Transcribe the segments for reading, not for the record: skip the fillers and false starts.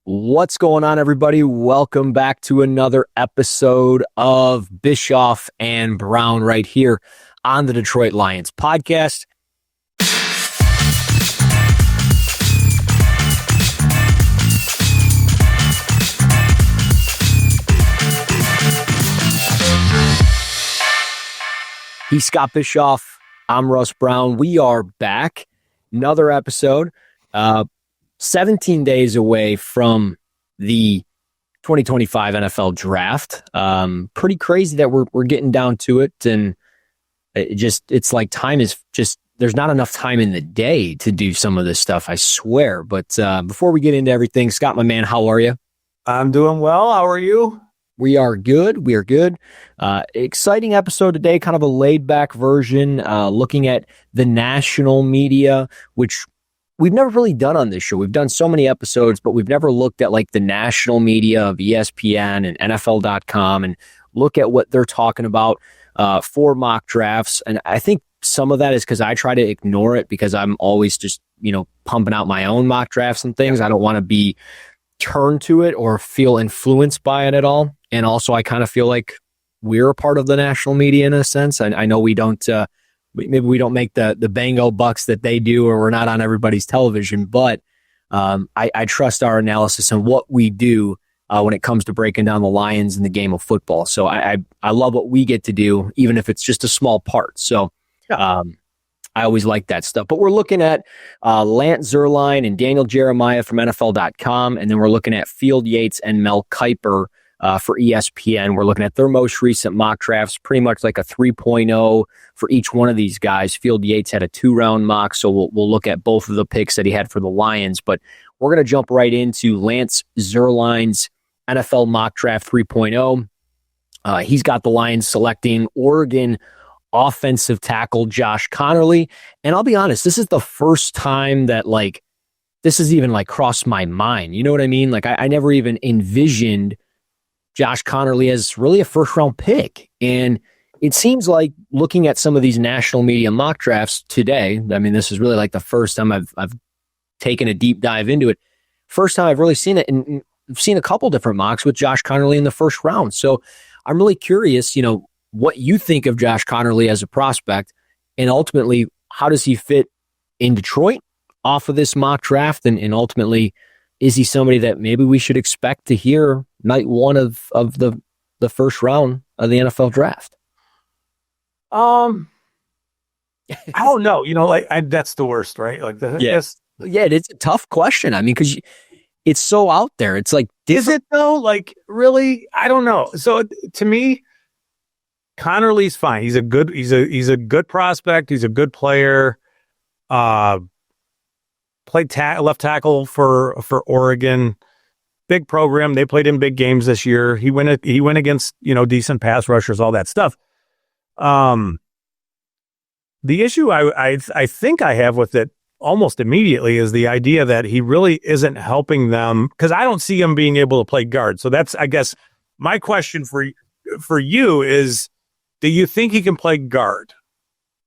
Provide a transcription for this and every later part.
What's going on, everybody? Welcome back to another episode of Bischoff and Brown right here on the Detroit Lions podcast. He's Scott Bischoff. I'm Russ Brown. We are back. Another episode. 17 days away from the 2025 NFL draft. Pretty crazy that we're getting down to it. And it's like time is just, there's not enough time in the day to do some of this stuff, I swear. But before we get into everything, Scott, my man, how are you? I'm doing well. How are you? We are good. We are good. Exciting episode today, kind of a laid back version, looking at the national media, which we've never really done on this show. We've done so many episodes, but we've never looked at like the national media of ESPN and NFL.com and look at what they're talking about for mock drafts. And I think some of that is because I try to ignore it because I'm always just, pumping out my own mock drafts and things. I don't want to be turned to it or feel influenced by it at all. And also I kind of feel like we're a part of the national media in a sense. I know we don't, maybe we don't make the bango bucks that they do, or we're not on everybody's television, but I trust our analysis and what we do when it comes to breaking down the Lions in the game of football. So I love what we get to do, even if it's just a small part. So I always like that stuff. But we're looking at Lance Zierlein and Daniel Jeremiah from NFL.com, and then we're looking at Field Yates and Mel Kiper for ESPN. We're looking at their most recent mock drafts, pretty much like a 3.0 for each one of these guys. Field Yates had a 2-round mock, so we'll look at both of the picks that he had for the Lions. But we're going to jump right into Lance Zierlein's NFL mock draft 3.0. He's got the Lions selecting Oregon offensive tackle Josh Conerly. And I'll be honest, this is the first time that this has even crossed my mind. You know what I mean? I never even envisioned Josh Conerly as really a first-round pick. And it seems like looking at some of these national media mock drafts today, I mean, this is really the first time I've taken a deep dive into it. First time I've really seen it, and I've seen a couple different mocks with Josh Conerly in the first round. So I'm really curious, what you think of Josh Conerly as a prospect, and ultimately, how does he fit in Detroit off of this mock draft? And ultimately, is he somebody that maybe we should expect to hear night one of the first round of the NFL draft? I don't know. That's the worst, right? Yes. Yeah, it's a tough question. I mean, because it's so out there. It's is it though? Really? I don't know. So to me, Conerly's fine. He's a good prospect. He's a good player. Played left tackle for Oregon. Big program. They played in big games this year. He went against, decent pass rushers, all that stuff. The issue I think I have with it almost immediately is the idea that he really isn't helping them, because I don't see him being able to play guard. So that's, I guess, my question for you is, do you think he can play guard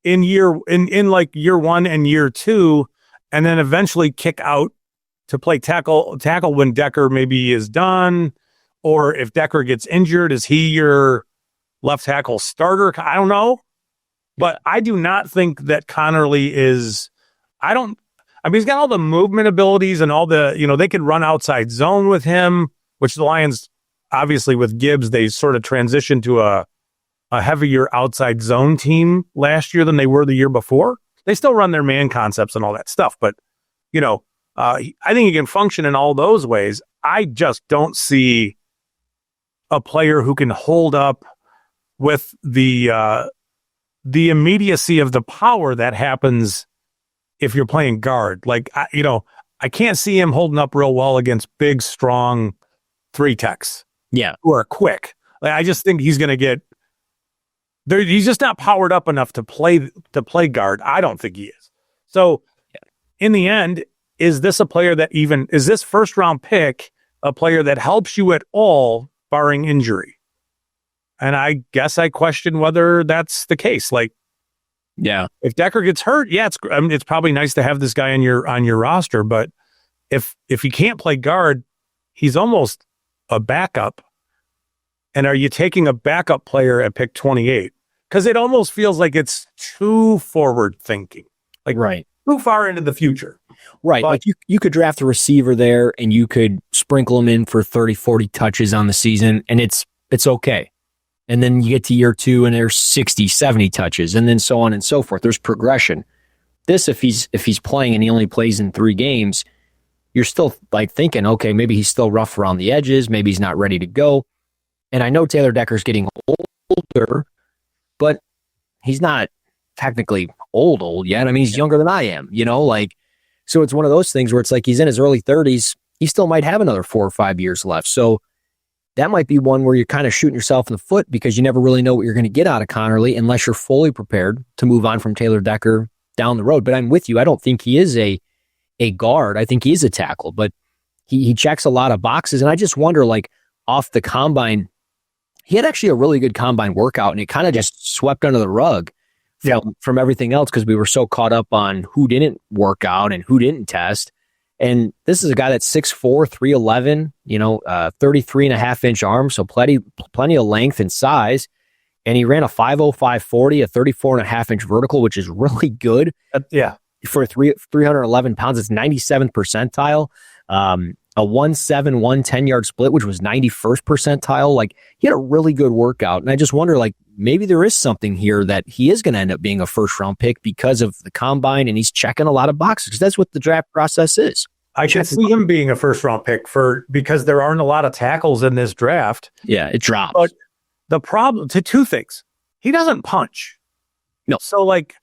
in year one and year two, and then eventually kick out to play tackle when Decker maybe is done? Or if Decker gets injured, is he your left tackle starter? I don't know. But I do not think that Conerly is, he's got all the movement abilities and all the, they could run outside zone with him, which the Lions, obviously with Gibbs, they sort of transitioned to a heavier outside zone team last year than they were the year before. They still run their man concepts and all that stuff, but I think he can function in all those ways. I just don't see a player who can hold up with the immediacy of the power that happens if you're playing guard. I can't see him holding up real well against big, strong 3-techs. Yeah, who are quick. I just think he's going to get. He's just not powered up enough to play guard. I don't think he is. So, in the end, is this a player that is this first round pick a player that helps you at all, barring injury? And I guess I question whether that's the case. If Decker gets hurt, it's probably nice to have this guy on your roster. But if he can't play guard, he's almost a backup. And are you taking a backup player at pick 28? Because it almost feels like it's too forward thinking, like right. too far into the future. Right. But, like you could draft a receiver there and you could sprinkle him in for 30, 40 touches on the season and it's okay. And then you get to year 2 and there's 60, 70 touches and then so on and so forth. There's progression. This, if he's playing and he only plays in 3 games, you're still like thinking, okay, maybe he's still rough around the edges. Maybe he's not ready to go. And I know Taylor Decker's getting older, but he's not technically old yet. I mean, he's younger than I am, so it's one of those things where it's like he's in his early 30s. He still might have another 4 or 5 years left. So that might be one where you're kind of shooting yourself in the foot because you never really know what you're going to get out of Conerly unless you're fully prepared to move on from Taylor Decker down the road. But I'm with you. I don't think he is a guard. I think he is a tackle, but he checks a lot of boxes. And I just wonder, like, off the combine, he had actually a really good combine workout and it kind of just swept under the rug from everything else because we were so caught up on who didn't work out and who didn't test. And this is a guy that's 6'4", 311, 33.5-inch arm, so plenty of length and size. And he ran a 5.05 40, a 34.5-inch vertical, which is really good. For 311 pounds, it's 97th percentile. A 1.7, 10-yard split, which was 91st percentile. Like, he had a really good workout. And I just wonder, like, maybe there is something here that he is going to end up being a first-round pick because of the combine, and he's checking a lot of boxes because that's what the draft process is. I could see him being a first-round pick because there aren't a lot of tackles in this draft. Yeah, it drops. But the problem to 2 things. He doesn't punch. No. So, like,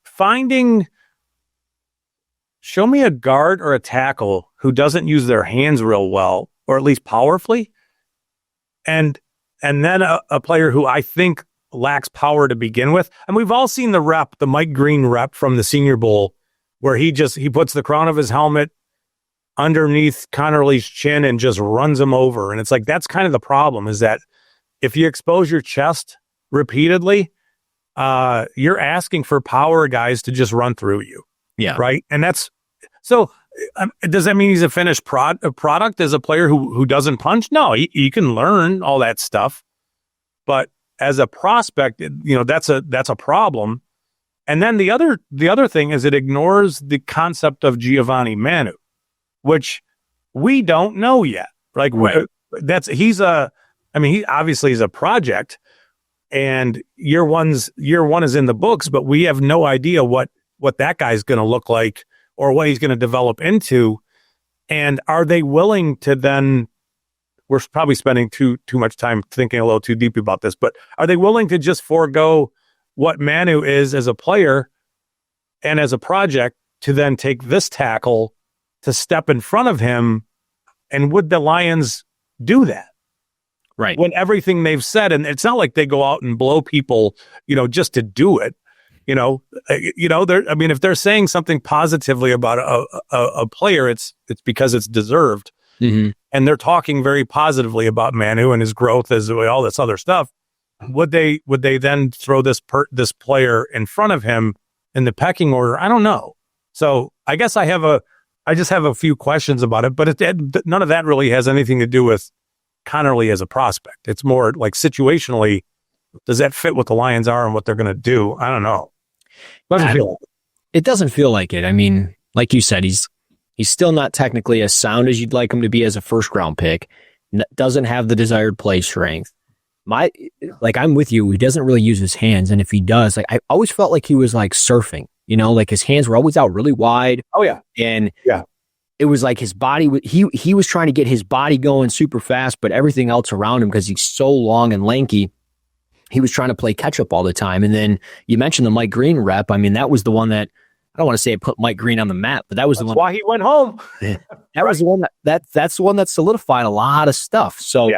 show me a guard or a tackle who doesn't use their hands real well, or at least powerfully, and then a player who I think lacks power to begin with. And we've all seen the Mike Green rep from the Senior Bowl, where he puts the crown of his helmet underneath Conerly's chin and just runs him over. And it's like, that's kind of the problem, is that if you expose your chest repeatedly, you're asking for power guys to just run through you. Yeah. Right. And that's so. Does that mean he's a finished product as a player who doesn't punch? No, he can learn all that stuff, but as a prospect, that's a problem. And then the other thing is it ignores the concept of Giovanni Manu, which we don't know yet. Like, right. He obviously is a project, and year one is in the books, but we have no idea what that guy's going to look like or what he's going to develop into. And are they willing to then, we're probably spending too much time thinking a little too deep about this, but are they willing to just forego what Manu is as a player and as a project to then take this tackle to step in front of him? And would the Lions do that? Right. When everything they've said, and it's not like they go out and blow people, just to do it. If they're saying something positively about a player, it's because it's deserved. Mm-hmm. And they're talking very positively about Manu and his growth as all this other stuff. Would they then throw this player in front of him in the pecking order? I don't know. So I guess I just have a few questions about it, but none of that really has anything to do with Conerly as a prospect. It's more like situationally, does that fit what the Lions are and what they're going to do? I don't know. It doesn't feel like it. I mean, like you said, he's still not technically as sound as you'd like him to be as a first-round pick. Doesn't have the desired play strength. I'm with you. He doesn't really use his hands, and if he does, I always felt like he was like surfing. Like his hands were always out really wide. Oh yeah, and it was like his body. He was trying to get his body going super fast, but everything else around him, because he's so long and lanky, he was trying to play catch up all the time. And then you mentioned the Mike Green rep. I mean, that was the one that, I don't want to say it put Mike Green on the map, but that's the one. Why he went home. That was the one that's the one that solidified a lot of stuff. So,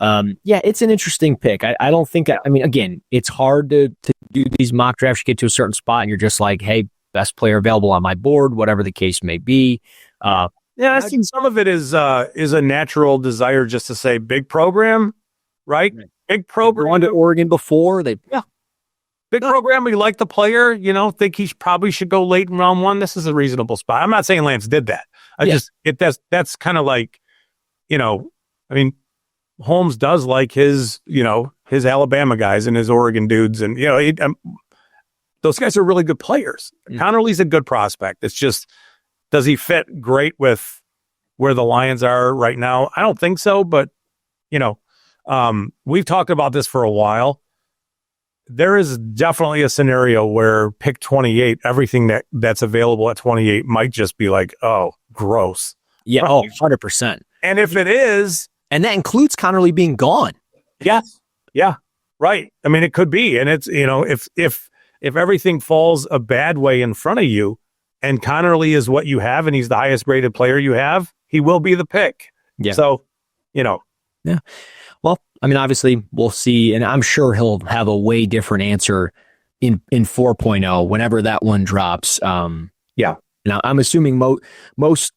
it's an interesting pick. I don't think, again, it's hard to do these mock drafts. You get to a certain spot and you're just like, hey, best player available on my board, whatever the case may be. I think some of it is a natural desire just to say big program, right? Big program. Gone to Oregon before. Big program. We like the player, think he probably should go late in round 1. This is a reasonable spot. I'm not saying Lance did that. That's kind of like, I mean, Holmes does like his Alabama guys and his Oregon dudes. And, those guys are really good players. Conerly's a good prospect. It's just, does he fit great with where the Lions are right now? I don't think so, but, we've talked about this for a while. There is definitely a scenario where pick 28, everything that's available at 28 might just be like, oh, gross. Yeah, right? 100%. And if it is... And that includes Conerly being gone. Yes. Yeah, right. I mean, it could be. And it's, if everything falls a bad way in front of you and Conerly is what you have and he's the highest rated player you have, he will be the pick. Yeah. So, Yeah. Well, I mean, obviously, we'll see, and I'm sure he'll have a way different answer in 4.0 whenever that one drops. Yeah. Now, I'm assuming most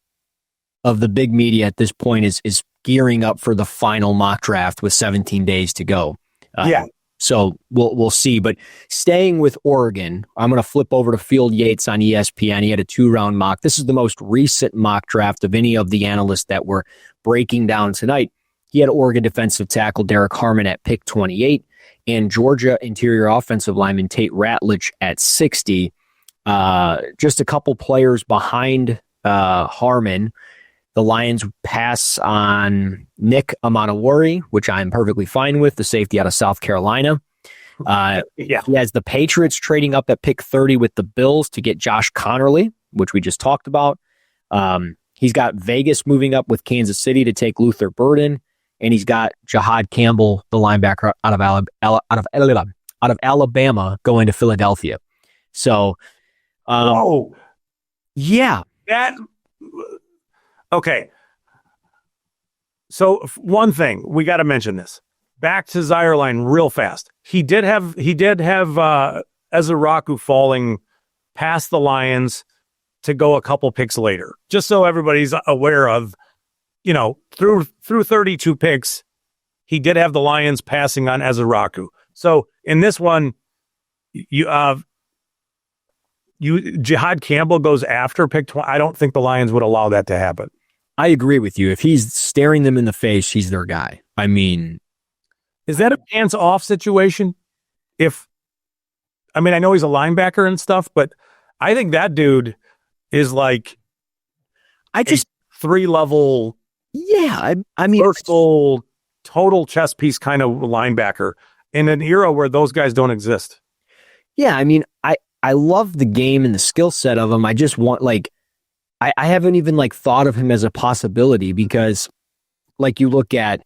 of the big media at this point is gearing up for the final mock draft with 17 days to go. Yeah. So we'll see. But staying with Oregon, I'm going to flip over to Field Yates on ESPN. He had a 2-round mock. This is the most recent mock draft of any of the analysts that we're breaking down tonight. He had Oregon defensive tackle Derek Harmon at pick 28 and Georgia interior offensive lineman Tate Ratledge at 60. Just a couple players behind Harmon. The Lions pass on Nick Amanawari, which I'm perfectly fine with, the safety out of South Carolina. He has the Patriots trading up at pick 30 with the Bills to get Josh Conerly, which we just talked about. He's got Vegas moving up with Kansas City to take Luther Burden. And he's got Jahad Campbell, the linebacker out of Alabama, going to Philadelphia. So, yeah. Okay. So one thing, we got to mention this. Back to Zierlein real fast. He did have Ezeraku falling past the Lions to go a couple picks later. Just so everybody's aware of, through 32 picks, he did have the Lions passing on Ezeraku. So in this one, Jahad Campbell goes after pick 20. I don't think the Lions would allow that to happen. I agree with you. If he's staring them in the face, he's their guy. I mean, is that a hands-off situation? I know he's a linebacker and stuff, but I think that dude is like a 3-level. Yeah, I mean, versatile, total chess piece kind of linebacker in an era where those guys don't exist. Yeah, I mean, I love the game and the skill set of him. I just want, I haven't even thought of him as a possibility because, you look at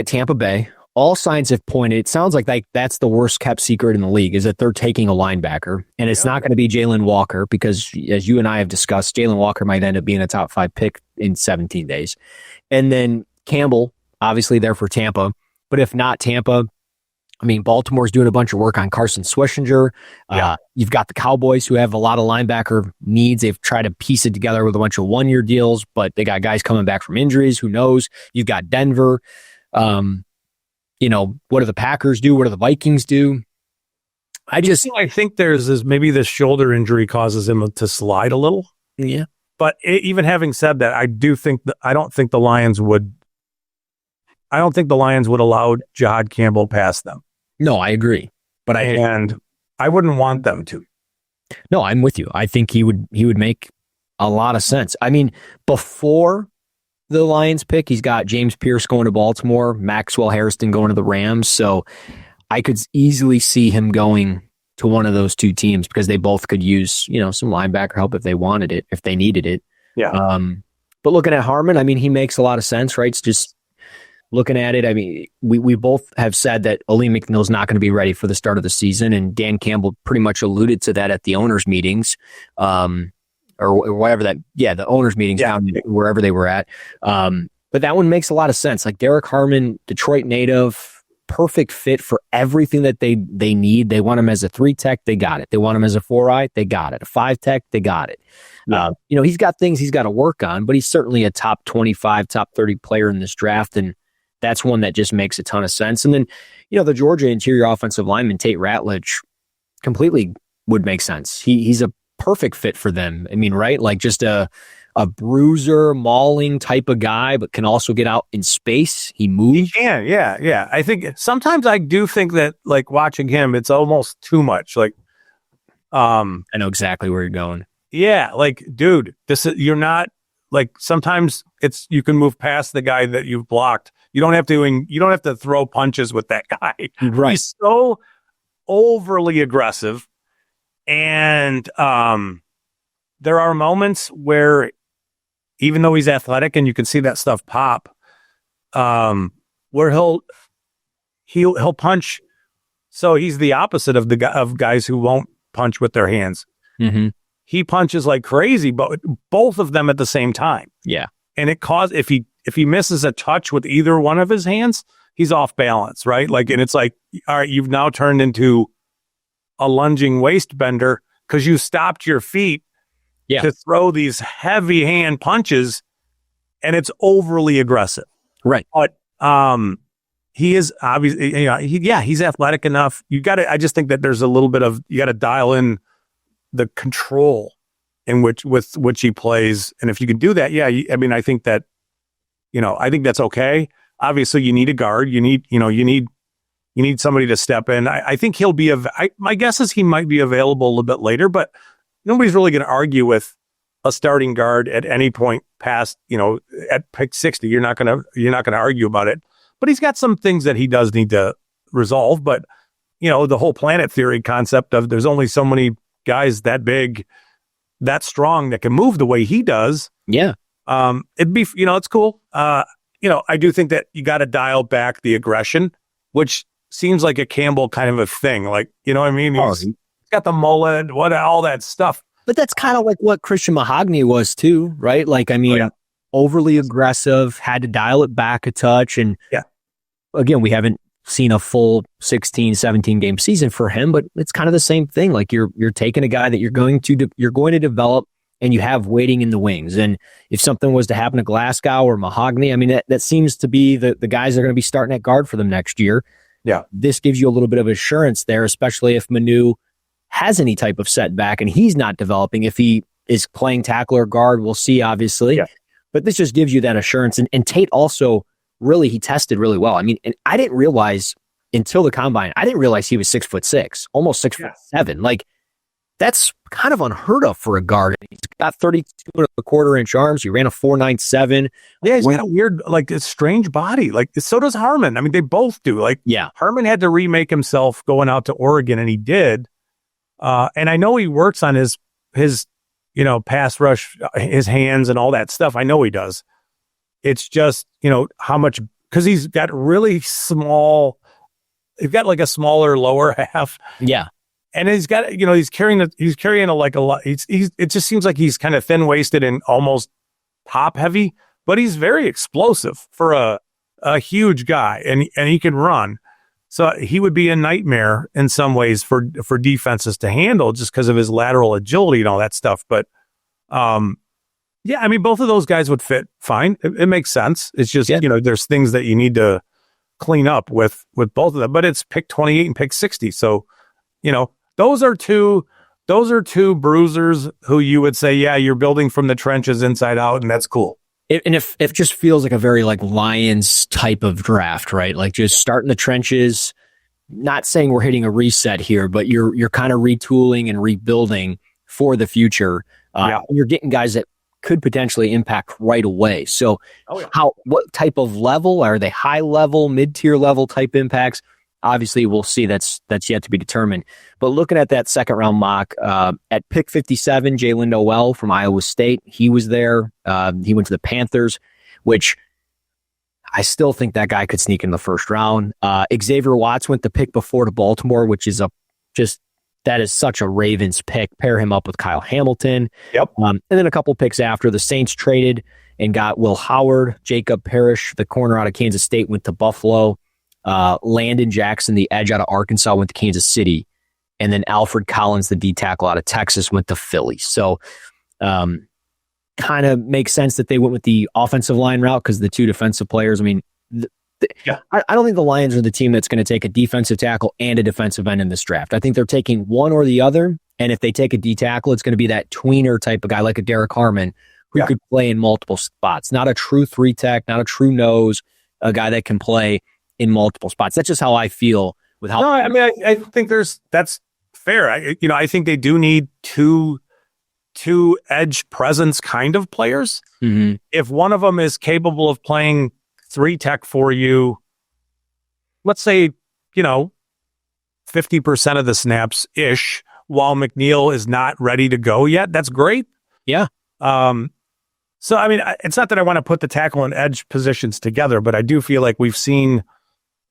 Tampa Bay. All signs have pointed. It sounds like that's the worst kept secret in the league is that they're taking a linebacker, and it's not going to be Jalen Walker because, as you and I have discussed, Jalen Walker might end up being a top 5 pick in 17 days, and then Campbell, obviously there for Tampa. But if not Tampa, I mean, Baltimore's doing a bunch of work on Carson Swishinger. You've got the Cowboys who have a lot of linebacker needs. They've tried to piece it together with a bunch of 1-year deals, but they got guys coming back from injuries. Who knows? You've got Denver. What do the Packers do? What do the Vikings do? I think there's maybe the shoulder injury causes him to slide a little. Yeah. But even having said that, I don't think the Lions would allow Jahad Campbell past them. No, I agree. But I wouldn't want them to. No, I'm with you. I think he would make a lot of sense. I mean, before the Lions pick, he's got James Pierce going to Baltimore, Maxwell Hairston going to the Rams. So I could easily see him going to one of those two teams because they both could use, some linebacker help if they wanted it, if they needed it. Yeah. But looking at Harmon, I mean, he makes a lot of sense, right? It's just looking at it. I mean, we both have said that Aleem McNeil's not going to be ready for the start of the season, and Dan Campbell pretty much alluded to that at the owners' meetings. Or whatever the owners' meetings down wherever they were at. But that one makes a lot of sense. Like Derek Harmon, Detroit native, perfect fit for everything that they need. They want him as a 3-tech, they got it. They want him as a 4-eye, they got it. A 5-tech, they got it. Yeah. He's got things he's got to work on, but he's certainly a top 25, top 30 player in this draft, and that's one that just makes a ton of sense. And then, the Georgia interior offensive lineman, Tate Ratledge, completely would make sense. He's a perfect fit for them. I mean, right? Like just a a bruiser, mauling type of guy, but can also get out in space. He moves. Yeah. I think sometimes I do think that, like, watching him, it's almost too much. Like, I know exactly where you're going. yeah, like, dude, you're not, like, sometimes you can move past the guy that you've blocked. You don't have to throw punches with that guy. Right. He's so overly aggressive. And there are moments where, even though he's athletic and you can see that stuff pop, where he'll punch. So he's the opposite of of guys who won't punch with their hands. Mm-hmm. He punches like crazy, but both of them at the same time. Yeah. And if he misses a touch with either one of his hands, he's off balance, right? Like, and it's like, all right, you've now turned into a lunging waist bender because you stopped your feet to throw these heavy hand punches, and it's overly aggressive. Right. But he is obviously, he's athletic enough. I just think that there's a little bit of, you got to dial in the control in which he plays. And if you can do that, I think that, I think that's okay. Obviously you need a guard. You need somebody to step in. I think he'll be, my guess is he might be available a little bit later, but nobody's really going to argue with a starting guard at any point past, at pick 60. You're not going to argue about it, but he's got some things that he does need to resolve. But, the whole planet theory concept of there's only so many guys that big, that strong, that can move the way he does. Yeah. It'd be, it's cool. I do think that you got to dial back the aggression, which seems like a Campbell kind of a thing. Like, you know what I mean? He's got the mullet, all that stuff. But that's kind of like what Christian Mahogany was too, right? Like, overly aggressive, had to dial it back a touch. And again, we haven't seen a full 16, 17 game season for him, but it's kind of the same thing. Like you're taking a guy that you're going to develop, and you have waiting in the wings. And if something was to happen to Glasgow or Mahogany, that seems to be the guys that are going to be starting at guard for them next year. Yeah. This gives you a little bit of assurance there, especially if Manu has any type of setback and he's not developing. If he is playing tackle or guard, we'll see, obviously. Yeah. But this just gives you that assurance. And Tate also he tested really well. And I didn't realize until the combine, I didn't realize he was 6'6", almost 6'7". Like, that's kind of unheard of for a guard. He's got 32.25-inch arms. He ran a 4.97. Yeah, he's got a weird, like, a strange body. Like, so does Harmon. They both do. Like, Harmon had to remake himself going out to Oregon, and he did. And I know he works on his pass rush, his hands and all that stuff. I know he does. It's just, how much, because he's got really small, he's got like a smaller lower half. Yeah. And he's got, he's carrying a lot. It just seems like he's kind of thin waisted and almost top heavy, but he's very explosive for a huge guy, and he can run. So he would be a nightmare in some ways for defenses to handle, just because of his lateral agility and all that stuff. But, both of those guys would fit fine. It makes sense. It's just, there's things that you need to clean up with both of them, but it's pick 28 and pick 60. So, those are two bruisers who you would say, you're building from the trenches inside out, and that's cool. And if it just feels like a very like Lions type of draft, right? Like just starting the trenches, not saying we're hitting a reset here, but you're kind of retooling and rebuilding for the future. You're getting guys that could potentially impact right away. So what type of level? Are they high level, mid-tier level type impacts? Obviously, we'll see. That's yet to be determined. But looking at that second round mock, at pick 57, Jalen Noel from Iowa State, he was there. He went to the Panthers, which I still think that guy could sneak in the first round. Xavier Watts went the pick before to Baltimore, which is that is such a Ravens pick. Pair him up with Kyle Hamilton. Yep. And then a couple picks after, the Saints traded and got Will Howard. Jacob Parrish, the corner out of Kansas State, went to Buffalo. Landon Jackson, the edge out of Arkansas, went to Kansas City. And then Alfred Collins, the D tackle out of Texas, went to Philly. So kind of makes sense that they went with the offensive line route because the two defensive players, I don't think the Lions are the team that's going to take a defensive tackle and a defensive end in this draft. I think they're taking one or the other. And if they take a D tackle, it's going to be that tweener type of guy like a Derek Harmon who could play in multiple spots. Not a true 3-tech, not a true nose, a guy that can play in multiple spots. That's just how I feel with how. No, I mean, I think that's fair. I think they do need two edge presence kind of players. Mm-hmm. If one of them is capable of playing 3-tech for you, let's say, 50% of the snaps ish, while McNeil is not ready to go yet, that's great. Yeah. So, I mean, it's not that I want to put the tackle and edge positions together, but I do feel like we've seen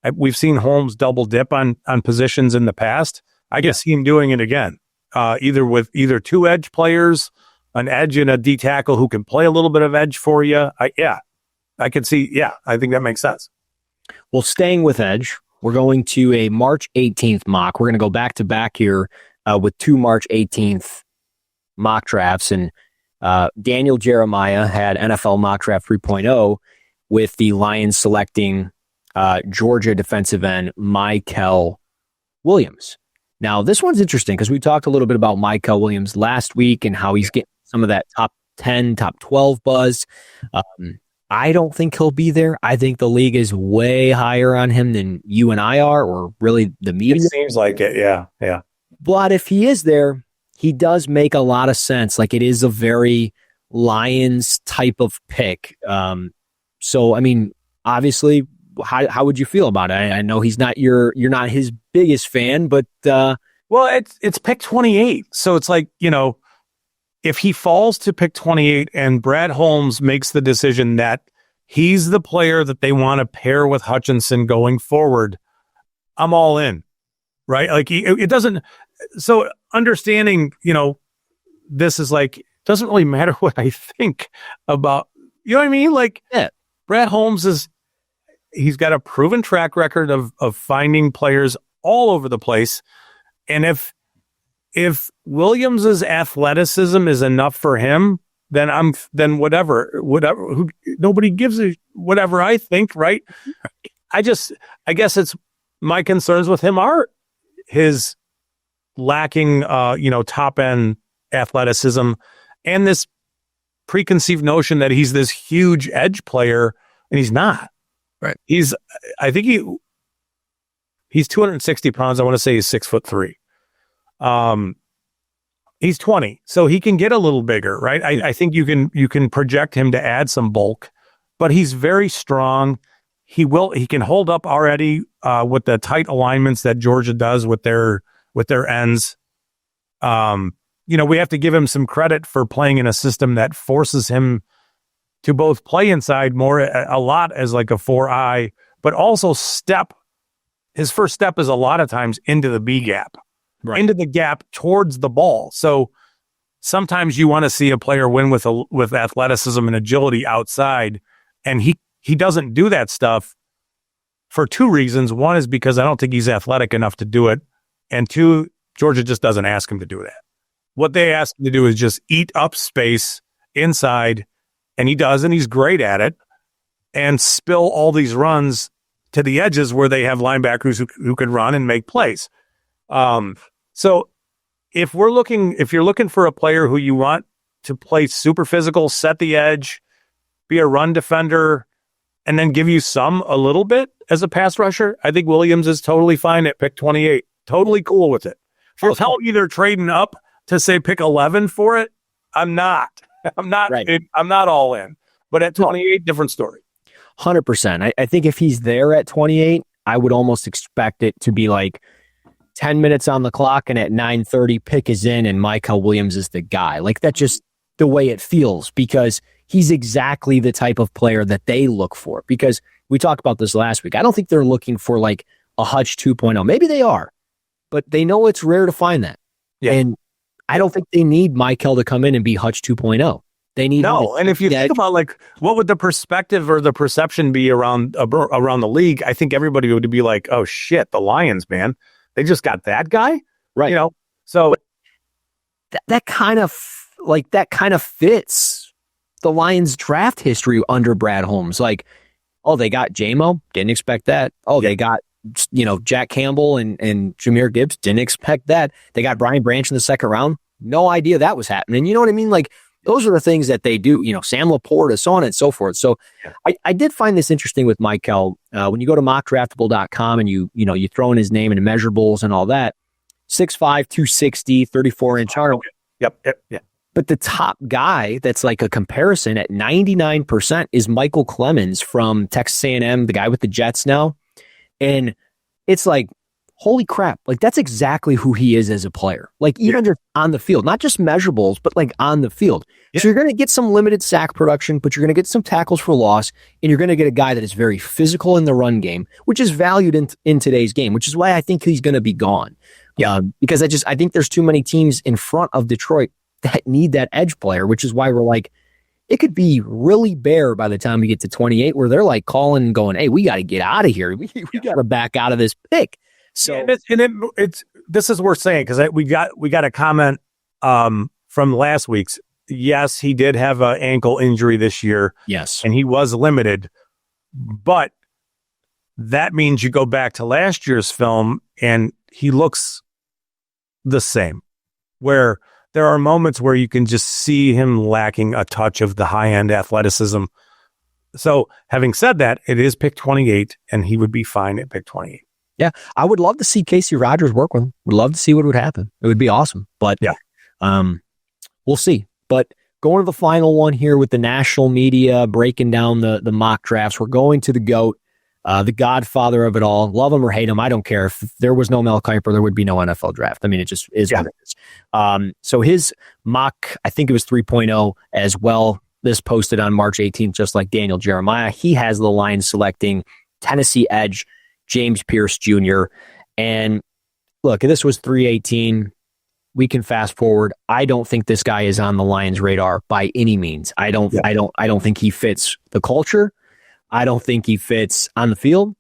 Holmes double dip on positions in the past. I can see him doing it again, either with two edge players, an edge and a D tackle who can play a little bit of edge for you. I can see. Yeah, I think that makes sense. Well, staying with edge, we're going to a March 18th mock. We're going to go back to back here with 2 March 18th mock drafts. And Daniel Jeremiah had NFL mock draft 3.0 with the Lions selecting Georgia defensive end Michael Williams. Now, this one's interesting because we talked a little bit about Michael Williams last week and how he's getting some of that top 10, top 12 buzz. I don't think he'll be there. I think the league is way higher on him than you and I are, or really the media. It seems like it, yeah. But if he is there, he does make a lot of sense. Like, it is a very Lions type of pick. So, I mean, obviously, how would you feel about it? I know you're not his biggest fan, but well, it's pick 28, so it's like, if he falls to pick 28 and Brad Holmes makes the decision that he's the player that they want to pair with Hutchinson going forward, I'm all in, right? Like, it doesn't. So understanding, this is like, it doesn't really matter what I think about, you know what I mean? Like, yeah. Brad Holmes he's got a proven track record of finding players all over the place. And if Williams's athleticism is enough for him, then whatever, nobody gives a whatever I think, right? I guess it's my concerns with him are his lacking, top end athleticism and this preconceived notion that he's this huge edge player, and he's not. Right. I think he's 260 pounds. I want to say he's 6'3". He's 20, so he can get a little bigger, right? I think you can project him to add some bulk, but he's very strong. He can hold up already with the tight alignments that Georgia does with their ends. We have to give him some credit for playing in a system that forces him to both play inside a lot as like a 4-eye, but also his first step is a lot of times into the B gap, right, into the gap towards the ball. So sometimes you want to see a player win with athleticism and agility outside, and he doesn't do that stuff for 2 reasons. One is because I don't think he's athletic enough to do it, and 2, Georgia just doesn't ask him to do that. What they ask him to do is just eat up space inside, and he does, and he's great at it, and spill all these runs to the edges where they have linebackers who can run and make plays. So if you're looking for a player who you want to play super physical, set the edge, be a run defender, and then give you a little bit as a pass rusher, I think Williams is totally fine at pick 28. Totally cool with it. For either trading up to say pick 11 for it, I'm not. Right. I'm not all in. But at 28, different story. 100%. I think if he's there at 28, I would almost expect it to be like 10 minutes on the clock, and at 9:30, pick is in, and Michael Williams is the guy. Like, that's just the way it feels, because he's exactly the type of player that they look for. Because we talked about this last week. I don't think they're looking for like a Hutch 2.0. Maybe they are, but they know it's rare to find that. Yeah. And I don't think they need Michael to come in and be Hutch 2.0. They need no. And if you think about like what would the perspective or the perception be around the league, I think everybody would be like, "Oh shit, the Lions, man, they just got that guy," right? So that kind of fits the Lions' draft history under Brad Holmes. Like, oh, they got J-Mo, didn't expect that. Oh, they got Jack Campbell and Jahmyr Gibbs, didn't expect that. They got Brian Branch in the second round, no idea that was happening. You know what I mean? Like, Those are the things that they do, Sam Laporta, so on and so forth. So I did find this interesting with Michael. When you go to mockdraftable.com and you throw in his name and measurables and all that, 6'5", 260, 34-inch arm. Yep. But the top guy that's like a comparison at 99% is Michael Clemens from Texas A&M, the guy with the Jets now. And it's like, holy crap, like that's exactly who he is as a player. Like even just on the field, not just measurables, but like on the field. Yeah. So you're going to get some limited sack production, but you're going to get some tackles for loss, and you're going to get a guy that is very physical in the run game, which is valued in today's game, which is why I think he's going to be gone. Yeah, because I think there's too many teams in front of Detroit that need that edge player, which is why we're like, it could be really bare by the time we get to 28, where they're like calling and going, hey, we got to get out of here. We got to back out of this pick. So this is worth saying, because we got a comment from last week's. Yes, he did have an ankle injury this year. Yes. And he was limited, but that means you go back to last year's film and he looks the same, where there are moments where you can just see him lacking a touch of the high-end athleticism. So having said that, it is pick 28, and he would be fine at pick 28. Yeah, I would love to see Casey Rogers work with him. Would love to see what would happen. It would be awesome. But we'll see. But going to the final one here with the national media breaking down the mock drafts, we're going to the GOAT, the godfather of it all. Love him or hate him, I don't care. If there was no Mel Kiper, there would be no NFL draft. I mean, it just is what it is. So his mock, I think it was 3.0 as well. This posted on March 18th, just like Daniel Jeremiah. He has the Lions selecting Tennessee edge James Pierce Jr. And look, this was 318. We can fast forward. I don't think this guy is on the Lions' radar by any means. I don't think he fits the culture. I don't think he fits on the field.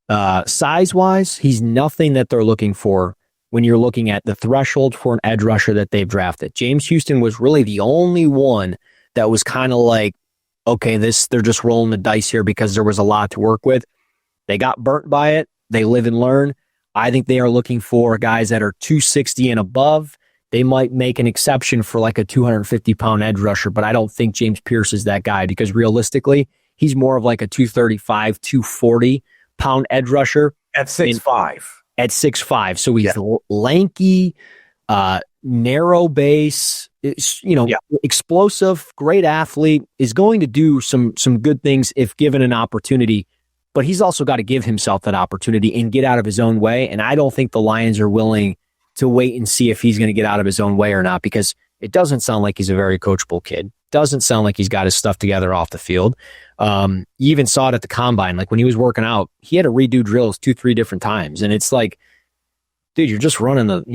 Size-wise, he's nothing that they're looking for when you're looking at the threshold for an edge rusher that they've drafted. James Houston was really the only one that was kind of like, okay, they're just rolling the dice here because there was a lot to work with. They got burnt by it. They live and learn. I think they are looking for guys that are 260 and above. They might make an exception for like a 250-pound edge rusher, but I don't think James Pierce is that guy, because realistically, he's more of like a 235, 240-pound edge rusher. At 6'5". At 6'5". So he's lanky, narrow base, explosive, great athlete, is going to do some good things if given an opportunity. But he's also got to give himself that opportunity and get out of his own way. And I don't think the Lions are willing to wait and see if he's going to get out of his own way or not, because it doesn't sound like he's a very coachable kid. Doesn't sound like he's got his stuff together off the field. You even saw it at the combine. Like when he was working out, he had to redo drills 2-3 different times. And it's like, dude, you're just running the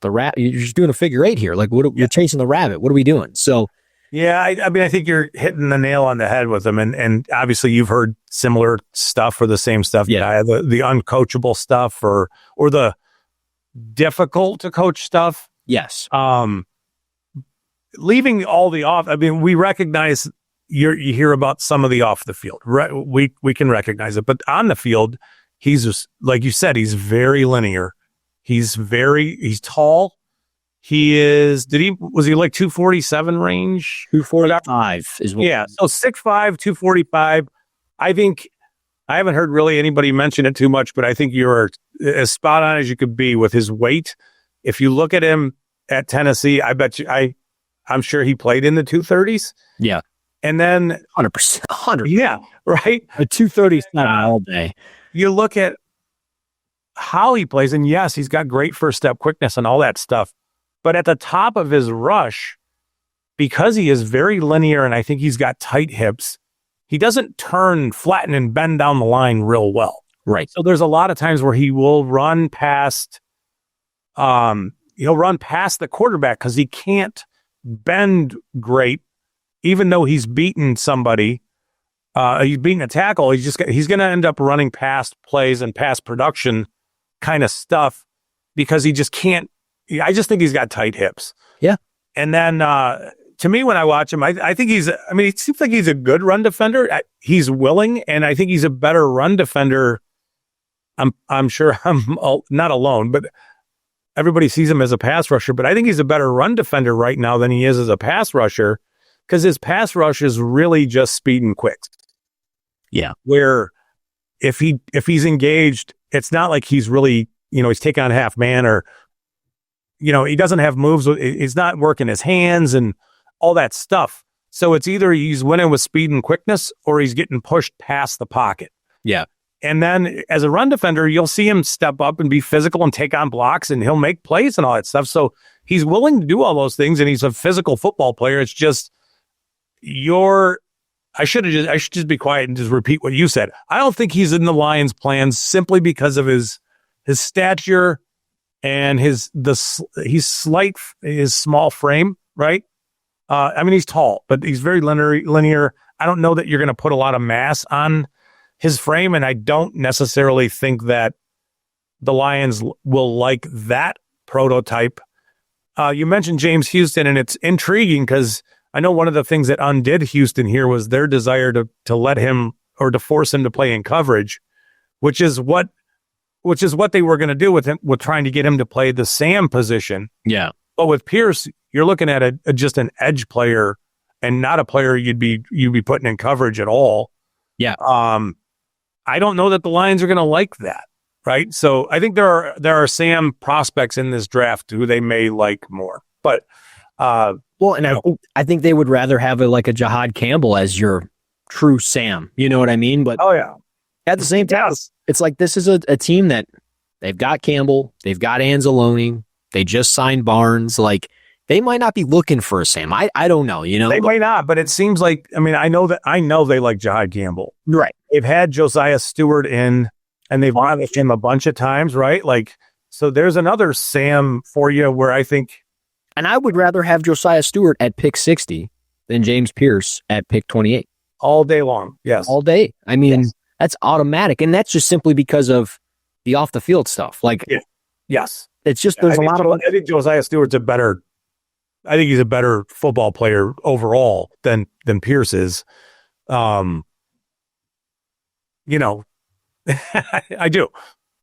rat. You're just doing a figure eight here. Like you're chasing the rabbit. What are we doing? So, yeah, I mean, I think you're hitting the nail on the head with him. And obviously you've heard similar stuff or the same stuff. Yeah. The uncoachable stuff or the difficult to coach stuff. Yes. Leaving all the off. I mean, we recognize you hear about some of the off the field. Right? We can recognize it, but on the field, he's just, like you said, he's very linear. He's tall. He is, was he like 247 range? 245 is what. Yeah. So 6'5", 245. I think I haven't heard really anybody mention it too much, but I think you're as spot on as you could be with his weight. If you look at him at Tennessee, I bet you, I'm sure he played in the 230s. Yeah. And then 100%. 100. Yeah. Right. A 230 is not all day. You look at how he plays, and yes, he's got great first step quickness and all that stuff. But at the top of his rush, because he is very linear and I think he's got tight hips, he doesn't turn, flatten, and bend down the line real well. Right. So there's a lot of times where he will run past, the quarterback because he can't bend great, even though he's beaten somebody. He's beating a tackle. He's going to end up running past plays and past production kind of stuff because he just can't. I just think he's got tight hips. Yeah. And then to me, when I watch him, I think it seems like he's a good run defender. He's willing, and I think he's a better run defender. I'm sure I'm not alone, but everybody sees him as a pass rusher, but I think he's a better run defender right now than he is as a pass rusher because his pass rush is really just speed and quick. Yeah. Where if he's engaged, it's not like he's really, he's taking on half man or, he doesn't have moves. He's not working his hands and all that stuff. So it's either he's winning with speed and quickness or he's getting pushed past the pocket. Yeah. And then as a run defender, you'll see him step up and be physical and take on blocks and he'll make plays and all that stuff. So he's willing to do all those things and he's a physical football player. It's just I should just be quiet and just repeat what you said. I don't think he's in the Lions' plans simply because of his stature and his small frame, right? He's tall, but he's very linear. I don't know that you're going to put a lot of mass on his frame, and I don't necessarily think that the Lions will like that prototype. You mentioned James Houston, and it's intriguing because I know one of the things that undid Houston here was their desire to let him or to force him to play in coverage, which is what they were going to do with him, with trying to get him to play the Sam position. Yeah. But with Pierce, you're looking at just an edge player and not a player you'd be putting in coverage at all. Yeah. I don't know that the Lions are going to like that, right? So I think there are Sam prospects in this draft who they may like more. But I think they would rather have a Jahad Campbell as your true Sam. You know what I mean? But at the same time, it's like this is a team that they've got Campbell, they've got Anzalone, they just signed Barnes. Like they might not be looking for a Sam. I don't know. They might not, but it seems like I know they like Jahad Campbell. Right. They've had Josiah Stewart in, and they've watched him a bunch of times, right? Like so, there's another Sam for you where I think. And I would rather have Josiah Stewart at pick 60 than James Pierce at pick 28. All day long. Yes. All day. That's automatic. And that's just simply because of the off the field stuff. Yes. It's just, there's a lot of. I think Josiah Stewart's he's a better football player overall than Pierce is. I do.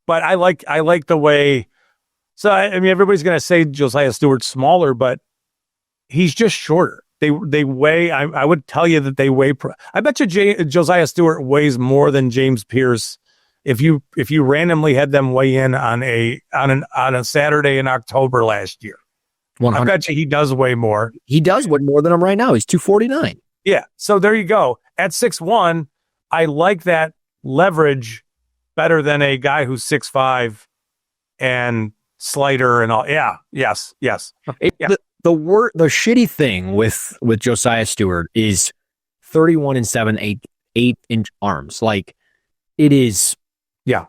But I like the way. So, everybody's going to say Josiah Stewart's smaller, but he's just shorter. They weigh, I would tell you that they weigh, I bet you Josiah Stewart weighs more than James Pierce. If you randomly had them weigh in on a Saturday in October last year, 100. I bet you he does weigh more. He does weigh more than him right now. He's 249. Yeah. So there you go. At 6'1", I like that leverage better than a guy who's 6'5" and slider and all. Yeah. Yes. Yeah. The shitty thing with Josiah Stewart is 31 and 7/8 8-inch arms. Like it is. Yeah.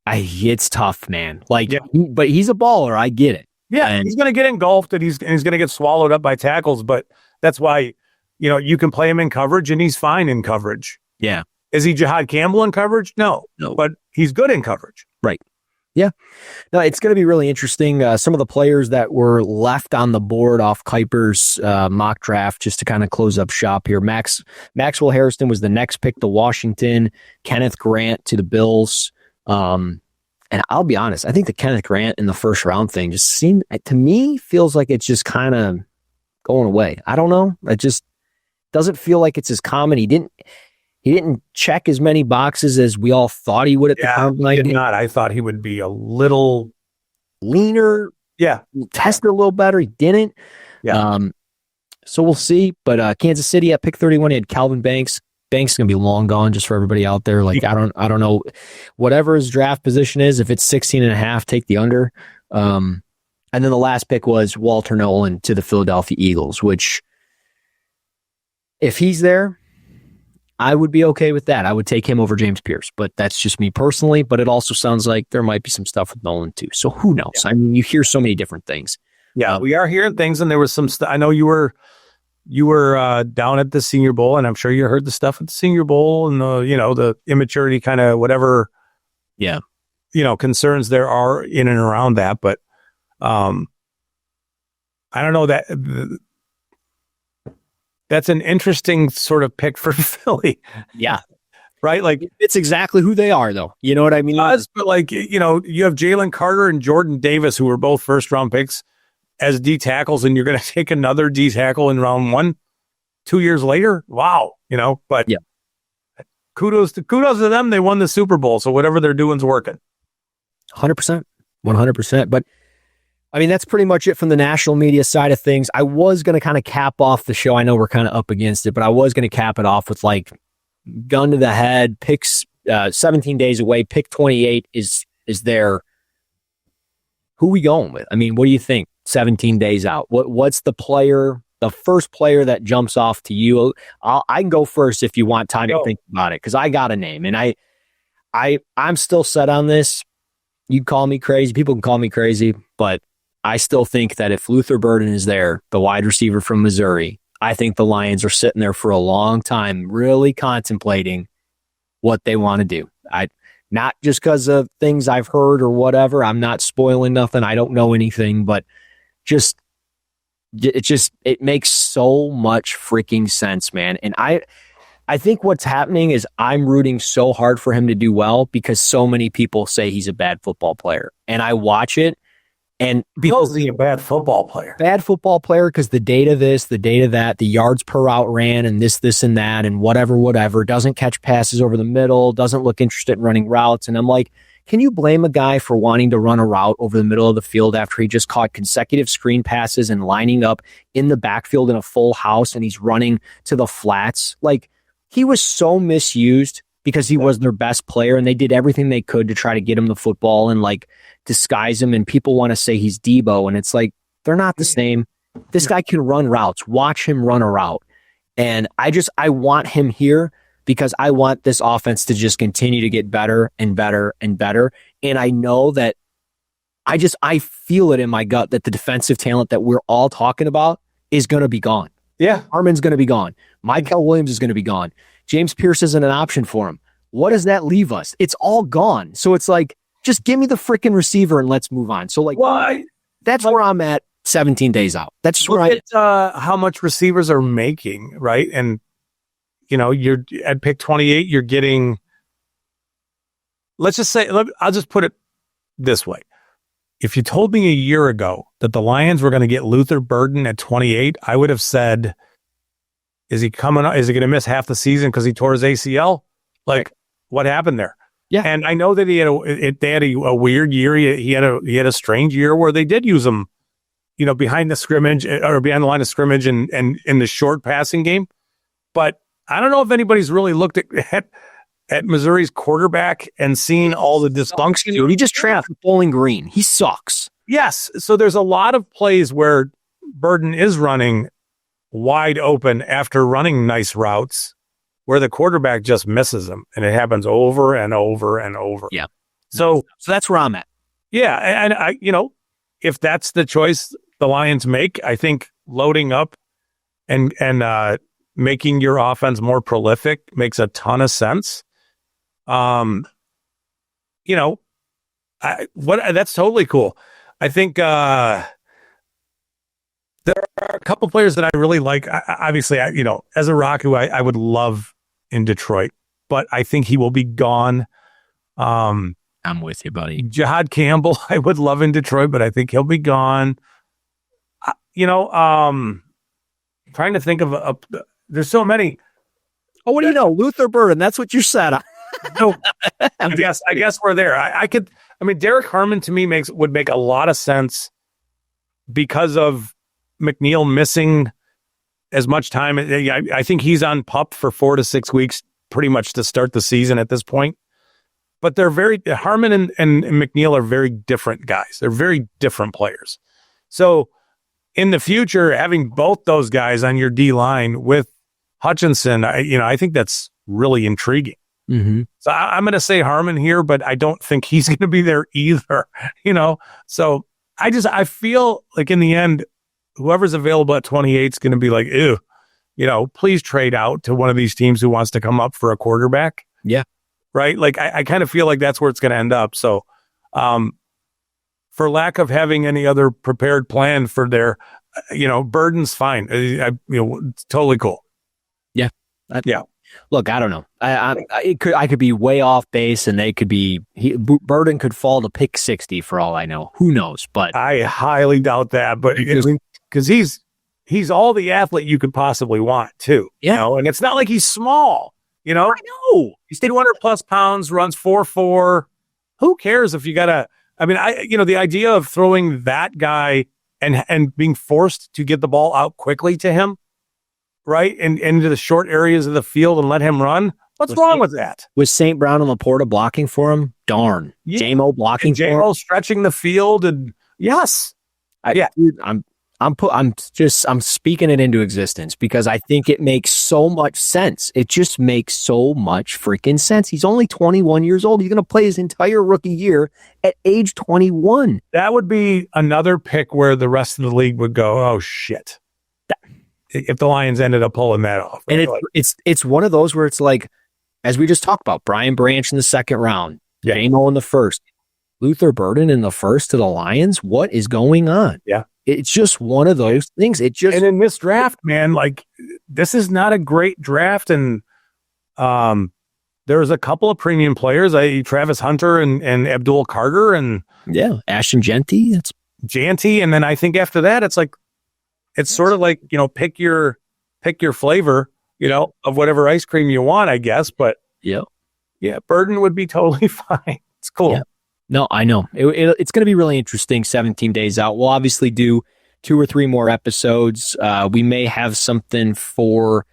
It's tough, man. But he's a baller. I get it. Yeah. And he's going to get engulfed and he's going to get swallowed up by tackles. But that's why, you can play him in coverage and he's fine in coverage. Yeah. Is he Jahad Campbell in coverage? No. But he's good in coverage. Right. Yeah. No, it's going to be really interesting. Some of the players that were left on the board off Kiper's mock draft, just to kind of close up shop here. Maxwell Harrison was the next pick to Washington. Kenneth Grant to the Bills. And I'll be honest, I think the Kenneth Grant in the first round thing just seemed, to me, feels like it's just kind of going away. I don't know. It just doesn't feel like it's as common. He didn't check as many boxes as we all thought he would at the combine. He did not. I thought he would be a little leaner. Yeah. Tested a little better. He didn't. Yeah. So we'll see. But Kansas City at pick 31, he had Calvin Banks. Banks is going to be long gone, just for everybody out there. I don't know. Whatever his draft position is, if it's 16 and a half, take the under. And then the last pick was Walter Nolan to the Philadelphia Eagles, which if he's there, I would be okay with that. I would take him over James Pierce, but that's just me personally. But it also sounds like there might be some stuff with Nolan too. So who knows? Yeah. You hear so many different things. Yeah, we are hearing things, and there was some stuff. I know you were down at the Senior Bowl, and I'm sure you heard the stuff at the Senior Bowl and the immaturity kind of whatever. Yeah, concerns there are in and around that, but I don't know that. That's an interesting sort of pick for Philly. Yeah. right? Like It's exactly who they are, though. You know what I mean? but like, you have Jalen Carter and Jordan Davis, who were both first round picks as D tackles, and you're going to take another D tackle in round 1, 2 years later. Wow. But yeah, kudos to them. They won the Super Bowl. So whatever they're doing is working. 100%, 100%. But I mean, that's pretty much it from the national media side of things. I was going to kind of cap off the show. I know we're kind of up against it, but I was going to cap it off with like gun to the head, picks 17 days away, pick 28 is there. Who we going with? I mean, what do you think? 17 days out. What's the first player that jumps off to you? I can go first if you want time to think about it, because I got a name, and I'm still set on this. You call me crazy. People can call me crazy, but I still think that if Luther Burden is there, the wide receiver from Missouri, I think the Lions are sitting there for a long time, really contemplating what they want to do. Not just because of things I've heard or whatever. I'm not spoiling nothing. I don't know anything, but it makes so much freaking sense, man. And I think what's happening is I'm rooting so hard for him to do well because so many people say he's a bad football player. And I watch it, and because he's a bad football player. Bad football player because the data this, the data that, the yards per route ran, and this and that, and whatever, doesn't catch passes over the middle, doesn't look interested in running routes. And I'm like, can you blame a guy for wanting to run a route over the middle of the field after he just caught consecutive screen passes and lining up in the backfield in a full house and he's running to the flats? Like, he was so misused because he was their best player, and they did everything they could to try to get him the football and like disguise him. And people want to say he's Debo, and it's like, they're not the same. This guy can run routes. Watch him run a route. And I want him here because I want this offense to just continue to get better and better and better. And I know that I feel it in my gut that the defensive talent that we're all talking about is going to be gone. Yeah. Harmon's going to be gone. Michael Williams is going to be gone. James Pierce isn't an option for him. What does that leave us? It's all gone. So it's like, just give me the freaking receiver and let's move on. So like, that's where I'm at 17 days out. That's just where I how much receivers are making, right? And, you're at pick 28, you're getting, let's just say, I'll just put it this way. If you told me a year ago that the Lions were going to get Luther Burden at 28, I would have said, is he going to miss half the season because he tore his ACL? Like, what happened there? Yeah. And I know that they had a weird year. He had a strange year where they did use him, behind the scrimmage or behind the line of scrimmage and in the short passing game. But I don't know if anybody's really looked at Missouri's quarterback and seen all the dysfunction. Dude, he just trapped Bowling Green. He sucks. Yes. So there's a lot of plays where Burden is running wide open after running nice routes where the quarterback just misses them, and it happens over and over and over. Yeah. So that's where I'm at. Yeah. And I, if that's the choice the Lions make, I think loading up and making your offense more prolific makes a ton of sense. That's totally cool. I think there are a couple players that I really like. Obviously, as a Rock, who I would love in Detroit, but I think he will be gone. I'm with you, buddy. Jihad Campbell, I would love in Detroit, but I think he'll be gone. Trying to think of there's so many. Oh, what do you know? Luther Burden. That's what you said. No, I guess we're there. Derek Harmon to me would make a lot of sense because of McNeil missing as much time. I think he's on PUP for 4 to 6 weeks, pretty much to start the season at this point. But Harmon and McNeil are very different guys. They're very different players. So in the future, having both those guys on your D line with Hutchinson, I think that's really intriguing. Mm-hmm. So I'm going to say Harmon here, but I don't think he's going to be there either. So I feel like in the end, whoever's available at 28 is going to be like, ew, please trade out to one of these teams who wants to come up for a quarterback. Yeah. Right. Like I kind of feel like that's where it's going to end up. So, for lack of having any other prepared plan for their, Burden's fine. It's totally cool. Yeah. Yeah. Look, I don't know. I could be way off base, and they could be. Burden could fall to pick 60 for all I know. Who knows? But I highly doubt that. But because he's all the athlete you could possibly want too. Yeah, you know? And it's not like he's small. You know, I know he's 200+ pounds, runs 4.4. Who cares if you got to? I mean, the idea of throwing that guy and being forced to get the ball out quickly to him, right, and into the short areas of the field and let him run. What's wrong with that? Was St. Brown and Laporta blocking for him? Darn. Yeah. J-Mo blocking for him? J-Mo stretching the field, and yes. Dude, I'm speaking it into existence because I think it makes so much sense. It just makes so much freaking sense. He's only 21 years old. He's going to play his entire rookie year at age 21. That would be another pick where the rest of the league would go, oh shit. If the Lions ended up pulling that off. Right? And it's one of those where it's like, as we just talked about, Brian Branch in the second round, J-Mo in the first, Luther Burden in the first to the Lions. What is going on? Yeah. It's just one of those things. And in this draft, man, like this is not a great draft. And there's a couple of premium players, Travis Hunter and Abdul Carter and Ashton Jeanty. It's Jeanty. And then I think after that, it's sort of like, pick your flavor, of whatever ice cream you want, I guess. But yeah, Burden would be totally fine. It's cool. Yeah. No, I know. It's going to be really interesting 17 days out. We'll obviously do 2 or 3 more episodes. We may have something for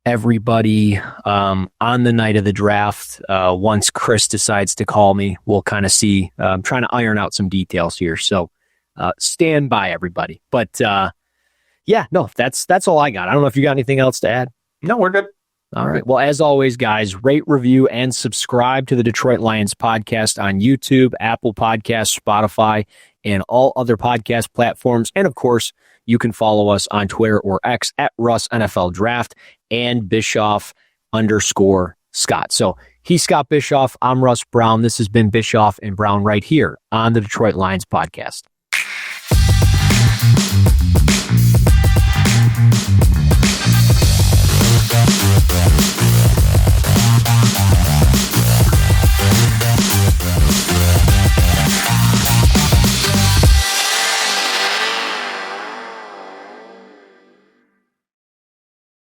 everybody on the night of the draft. Once Chris decides to call me, we'll kind of see. I'm trying to iron out some details here. So stand by, everybody. But that's all I got. I don't know if you got anything else to add. No, we're good. All right. Well, as always, guys, rate, review, and subscribe to the Detroit Lions podcast on YouTube, Apple Podcasts, Spotify, and all other podcast platforms. And of course, you can follow us on Twitter or X at Russ NFL Draft and Bischoff_Scott. So he's Scott Bischoff. I'm Russ Brown. This has been Bischoff and Brown right here on the Detroit Lions podcast.